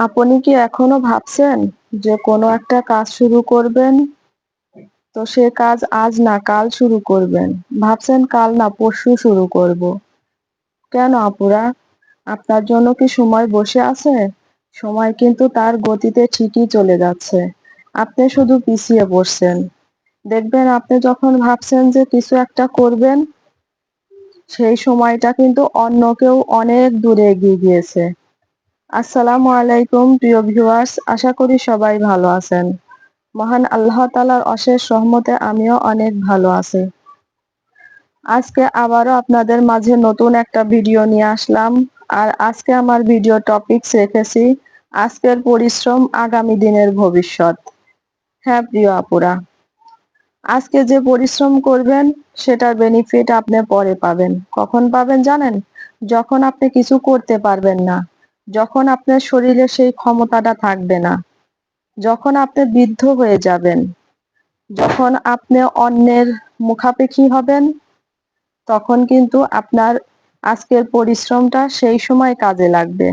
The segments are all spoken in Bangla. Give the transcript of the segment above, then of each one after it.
আপনি কি এখনো ভাবছেন যে কোনো একটা কাজ শুরু করবেন? তো সে কাজ আজ না কাল শুরু করবেন। ভাবছেন কাল না পরশু শুরু করব। কেন আপুরা? আপনার জন্য কি সময় বসে আছে? সময় কিন্তু তার গতিতে ঠিকই চলে যাচ্ছে। আপনি শুধু পিছিয়ে পড়ছেন। দেখবেন আপনি যখন ভাবছেন যে কিছু একটা করবেন, সেই সময়টা কিন্তু অন্য কেউ অনেক দূরে এগিয়ে গিয়েছে। আসসালামু আলাইকুম প্রিয় ভিউয়ার্স, আশা করি সবাই ভালো আছেন। মহান আল্লাহ তাআলার অশেষ রহমতে আমিও অনেক ভালো আছি। আজকে আবারও আপনাদের মাঝে নতুন একটা ভিডিও নিয়ে আসলাম। আর আজকে আমার ভিডিও টপিকস রেখেছি আজকের পরিশ্রম আগামী দিনের ভবিষ্যৎ। হ্যাঁ প্রিয় আপুরা, আজকে যে পরিশ্রম করবেন সেটার বেনিফিট আপনি পরে পাবেন। কখন পাবেন জানেন? যখন আপনি কিছু করতে পারবেন না, যখন আপনার শরীরে সেই ক্ষমতাটা থাকবে না, যখন আপনি বৃদ্ধ হয়ে যাবেন, যখন আপনি অন্যের মুখাপেক্ষী হবেন, তখন কিন্তু আপনার আজকের পরিশ্রমটা সেই সময় কাজে লাগবে।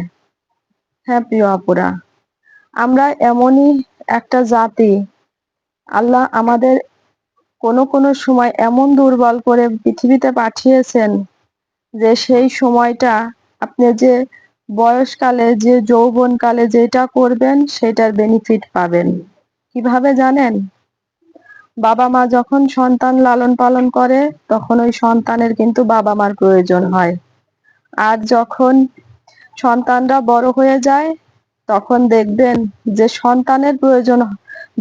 হ্যাঁ প্রিয় আপুরা, আমরা এমনই একটা জাতি, আল্লাহ আমাদের কোনো কোনো সময় এমন দুর্বল করে পৃথিবীতে পাঠিয়েছেন যে সেই সময়টা আপনি যে বয়সকালে যে যৌবনকালে যেটা করবেন সেটার বেনিফিট পাবেন। কিভাবে জানেন? বাবা মা যখন সন্তান লালন পালন করে তখন ওই সন্তানের কিন্তু বাবা মার প্রয়োজন হয়। আর যখন সন্তানরা বড় হয়ে যায় তখন দেখবেন যে সন্তানের প্রয়োজন,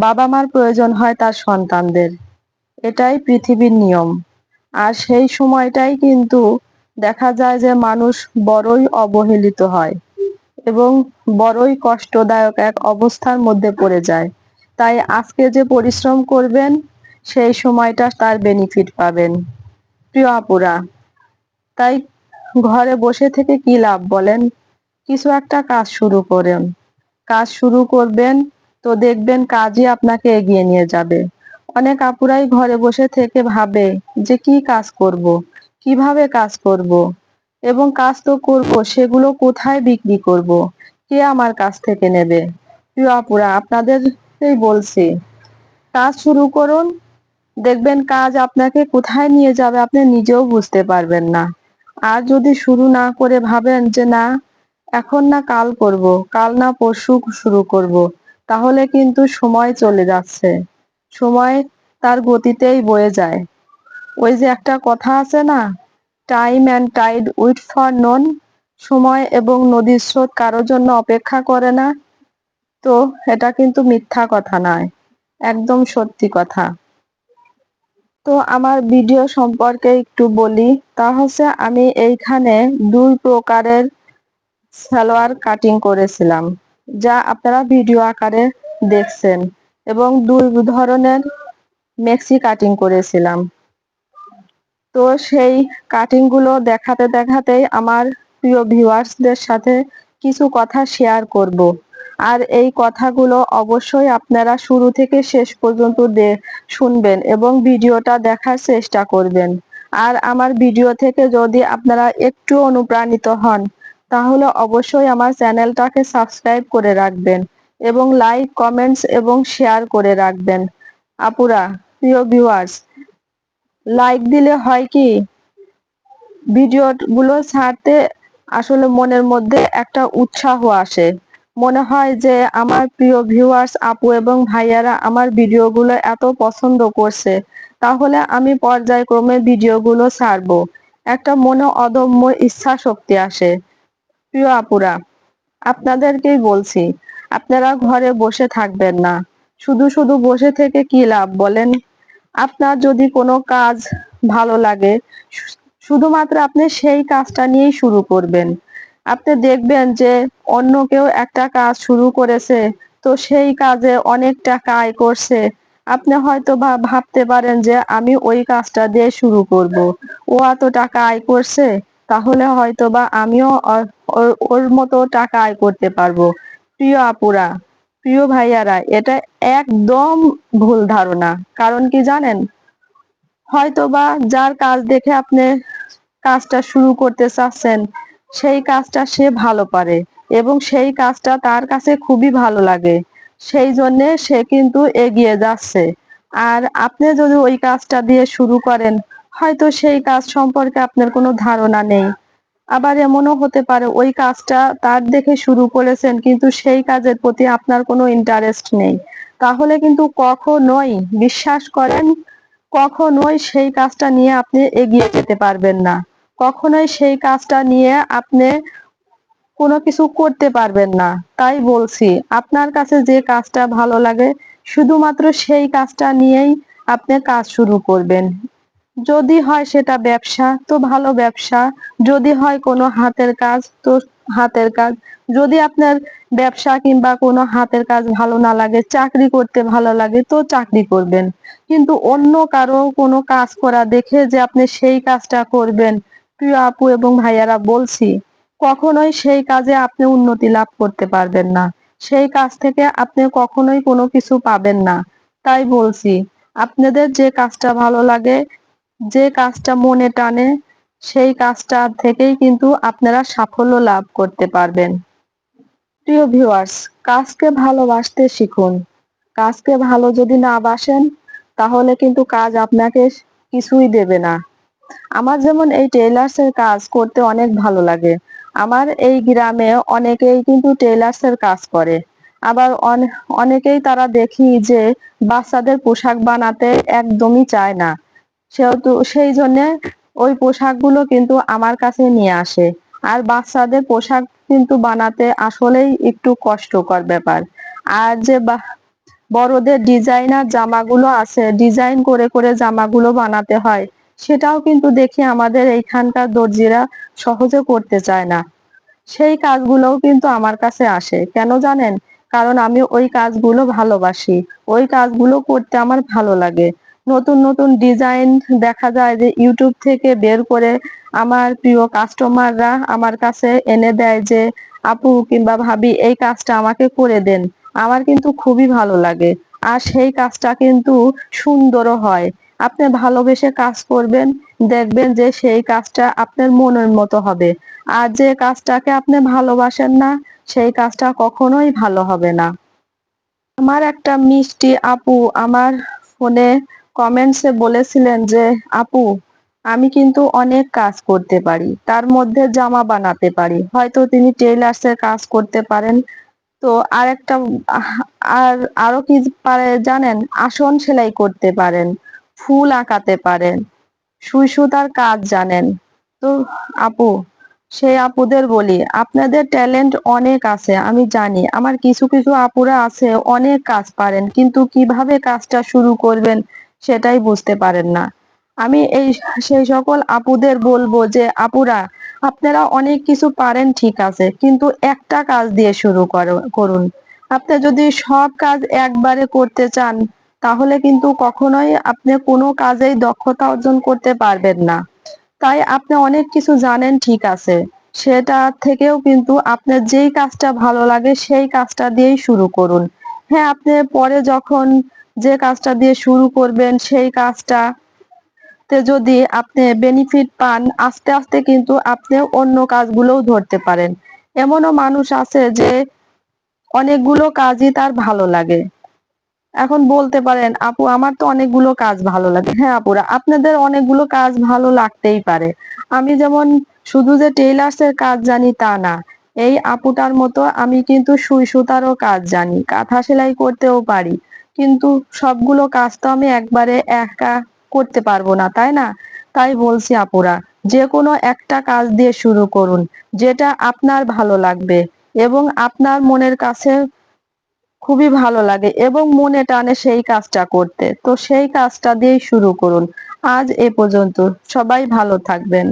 বাবা মার প্রয়োজন হয় তার সন্তানদের। এটাই পৃথিবীর নিয়ম। আর সেই সময়টাই কিন্তু দেখা যায় যে মানুষ বড়ই অবহেলিত হয় এবং বড়ই কষ্টদায়ক এক অবস্থার মধ্যে পড়ে যায়। তাই আজকে যে পরিশ্রম করবেন সেই সময়টা তার বেনিফিট পাবেন। প্রিয় আপুরা, তাই ঘরে বসে থেকে কি লাভ বলেন? কিছু একটা কাজ শুরু করেন। কাজ শুরু করবেন, তো দেখবেন কাজই আপনাকে এগিয়ে নিয়ে যাবে। অনেক আপুরাই ঘরে বসে থেকে ভাবে যে কি কাজ করব, কিভাবে কাজ করব, এবং কাজ তো করব সেগুলো কোথায় বিক্রি করব, কে আমার কাছ থেকে নেবে। প্রিয় আপুরা, আপনাদেরকেই বলছি, কাজ শুরু করুন। দেখবেন কাজ আপনাকে কোথায় নিয়ে যাবে আপনি নিজেও বুঝতে পারবেন না। আর যদি শুরু না করে ভাবেন যে না এখন না কাল করব, কাল না পরশু শুরু করব, তাহলে কিন্তু সময় চলে যাচ্ছে। সময় তার গতিতেই বয়ে যায়। ওই যে একটা কথা আছে না, time and tide wait for none, সময় এবং নদীর স্রোত কারোর জন্য অপেক্ষা করে না। তো এটা কিন্তু মিথ্যা কথা নয়, একদম সত্যি কথা। তো আমার ভিডিও সম্পর্কে একটু বলি, তা হচ্ছে আমি এইখানে দুই প্রকারের সালোয়ার কাটিং করেছিলাম, যা আপনারা ভিডিও আকারে দেখছেন, এবং দুই ধরনের মেক্সি কাটিং করেছিলাম। তো সেই কাটিং গুলো দেখাতে দেখাতেই আমার প্রিয় ভিউয়ার্সদের সাথে কিছু কথা শেয়ার করব। আর এই কথাগুলো অবশ্যই আপনারা শুরু থেকে শেষ পর্যন্ত শুনবেন এবং ভিডিওটা দেখার চেষ্টা করবেন। আর আমার ভিডিও থেকে যদি আপনারা একটু অনুপ্রাণিত হন তাহলে অবশ্যই আমার চ্যানেলটাকে সাবস্ক্রাইব করে রাখবেন এবং লাইক, কমেন্টস এবং শেয়ার করে রাখবেন। আপুরা, প্রিয় ভিউয়ার্স, লাইক দিলে হয় কি, ভিডিও গুলো ছাড়তে আসলে মনের মধ্যে একটা উৎসাহ আসে। মনে হয় যে আমার প্রিয় ভিউয়ার্স আপু এবং ভাইয়ারা আমার ভিডিওগুলো এত পছন্দ করছে, তাহলে আমি পর্যায়ক্রমে ভিডিওগুলো ছাড়বো। একটা মনে অদম্য ইচ্ছা শক্তি আসে। প্রিয় আপুরা, আপনাদেরকেই বলছি, আপনারা ঘরে বসে থাকবেন না। শুধু শুধু বসে থেকে কি লাভ বলেন? আপনার যদি কোনো কাজ ভালো লাগে, শুধুমাত্র আপনি সেই কাজটা নিয়েই শুরু করবেন। আপনি দেখবেন যে অন্য কেউ একটা কাজ শুরু করেছে, তো সেই কাজে অনেক টাকা আয় করছে। আপনি হয়তো ভাবতে পারেন যে আমি ওই কাজটা দিয়ে শুরু করব, ও এত টাকা আয় করছে, তাহলে হয়তো বা আমিও ওর মতো টাকা আয় করতে পারবো। প্রিয় আপুরা, প্রিয় ভাইয়ারা, এটা একদম ভুল ধারণা। কারণ কি জানেন? হয়তোবা যার কাজ দেখে আপনি কাজটা শুরু করতে চাচ্ছেন সেই কাজটা সে ভালো পারে, এবং সেই কাজটা তার কাছে খুবই ভালো লাগে। সেই জন্যে সে কিন্তু এগিয়ে যাচ্ছে। আর আপনি যদি ওই কাজটা দিয়ে শুরু করেন, হয়তো সেই কাজ সম্পর্কে আপনার কোনো ধারণা নেই। আবার এমনও হতে পারে ওই কাজটা তার দেখে শুরু করেছেন কিন্তু সেই কাজের প্রতি আপনার কোনো ইন্টারেস্ট নেই। তাহলে কিন্তু কখনোই বিশ্বাস করেন, কখনোই সেই কাজটা নিয়ে আপনি এগিয়ে যেতে পারবেন না। কখনোই সেই কাজটা নিয়ে আপনি কোনো কিছু করতে পারবেন না। তাই বলছি আপনার কাছে যে কাজটা ভালো লাগে শুধুমাত্র সেই কাজটা নিয়েই আপনি কাজ শুরু করবেন। যদি হয় সেটা ব্যবসা তো ভালো ব্যবসা, যদি হয় কোনো হাতের কাজ তো হাতের কাজ। যদি আপনার ব্যবসা কিংবা কোনো হাতের কাজ ভালো না লাগে, চাকরি করতে ভালো লাগে তো চাকরি করবেন। কিন্তু অন্য কারো কোনো কাজ করা দেখে যে আপনি সেই কাজটা করবেন, প্রিয় আপু এবং ভাইয়ারা বলছি, কখনোই সেই কাজে আপনি উন্নতি লাভ করতে পারবেন না। সেই কাজ থেকে আপনি কখনোই কোনো কিছু পাবেন না। তাই বলছি আপনাদের যে কাজটা ভালো লাগে, যে কাজটা মনে টানে সেই কাজটা থেকেই কিন্তু আপনারা সাফল্য লাভ করতে পারবেন। প্রিয় ভিউয়ার্স, কাজকে ভালোবাসতে শিখুন। কাজকে ভালো যদি না বাসেন তাহলে কিন্তু কাজ আপনাকে কিছুই দেবে না। আমার যেমন এই টেইলার্স এর কাজ করতে অনেক ভালো লাগে। আমার এই গ্রামে অনেকেই কিন্তু টেইলার্স এর কাজ করে। আবার অনেকেই তারা দেখি যে বাচ্চাদের পোশাক বানাতে একদমই চায় না। সেহেতু সেই জন্যে ওই পোশাকগুলো কিন্তু আমার কাছে নিয়ে আসে। আর বাচ্চাদের পোশাক কিন্তু বানাতে আসলেই একটু কষ্টকর ব্যাপার। আর যে বড়দের ডিজাইনার জামাগুলো আছে, ডিজাইন করে করে জামাগুলো বানাতে হয়, সেটাও কিন্তু দেখি আমাদের এইখানকার দর্জিরা সহজে করতে চায় না। সেই কাজগুলোও কিন্তু আমার কাছে আসে। কেন জানেন? কারণ আমি ওই কাজগুলো ভালোবাসি। ওই কাজগুলো করতে আমার ভালো লাগে। নতুন নতুন ডিজাইন দেখা যায় যে ইউটিউব থেকে বের করে আমার প্রিয় কাস্টমাররা আমার কাছে এনে দেয় যে, আপু কিংবা ভাবি এই কাজটা আমাকে করে দেন। আমার কিন্তু খুবই ভালো লাগে। আর সেই কাজটা কিন্তু সুন্দরও হয়। আপনি ভালোবেসে কাজ করবেন, দেখবেন যে সেই কাজটা আপনার মনের মতো হবে। আর যে কাজটাকে আপনি ভালোবাসেন না, সেই কাজটা কখনোই ভালো হবে না। আমার একটা মিষ্টি আপু আমার ফোনে কমেন্টসে বলেছিলেন যে, আপু আমি কিন্তু অনেক কাজ করতে পারি। তার মধ্যে জামা বানাতে পারি। হয়তো তিনি টেইলার্স এর কাজ করতে পারেন। তো আরেকটা আহ আর আরো কি পারে জানেন? আসন সেলাই করতে পারেন, ফুল আঁকাতে পারেন, সুই সুতার কাজ জানেন। তো আপু, সেই আপুদের বলি আপনাদের ট্যালেন্ট অনেক আছে আমি জানি। আমার কিছু কিছু আপুরা আছে অনেক কাজ পারেন কিন্তু কিভাবে কাজটা শুরু করবেন সেটাই বুঝতে পারেন না। আমি সেই সকল আপুদের বলবো যে আপুরা, আপনারা অনেক কিছু পারেন ঠিক আছে, কিন্তু একটা কাজ দিয়ে শুরু করুন। আপনি যদি সব কাজ একবারে করতে চান তাহলে কিন্তু কখনোই আপনি কোনো কাজেই দক্ষতা অর্জন করতে পারবেন না। তাই আপনি অনেক কিছু জানেন ঠিক আছে, সেটা থেকেও কিন্তু আপনার যেই কাজটা ভালো লাগে সেই কাজটা দিয়েই শুরু করুন। হ্যাঁ, আপনি পরে যখন যে কাজটা দিয়ে শুরু করবেন সেই কাজটা তে যদি আপনি বেনিফিট পান, আস্তে আস্তে কিন্তু আপনি অন্য কাজগুলোও ধরতে পারেন। এমনও মানুষ আছে যে অনেকগুলো কাজই তার ভালো লাগে। এখন বলতে পারেন, আপু আমার তো অনেকগুলো কাজ ভালো লাগে। হ্যাঁ আপুরা, আপনাদের অনেকগুলো কাজ ভালো লাগতেই পারে। আমি যেমন শুধু যে টেইলার্স এর কাজ জানি তা না। এই আপুটার মতো আমি কিন্তু সুই সুতারও কাজ জানি, কাঁথা সেলাই করতেও পারি। কিন্তু সবগুলো কাজ তো আমি একবারে একা করতে পারবো না, তাই না? তাই বলছি আপুরা, যে কোনো একটা কাজ দিয়ে শুরু করুন, যেটা আপনার ভালো লাগবে এবং আপনার মনের কাছে খুবই ভালো লাগে এবং মনে টানে সেই কাজটা করতে। তো সেই কাজটা দিয়েই শুরু করুন। আজ এ পর্যন্ত। সবাই ভালো থাকবেন।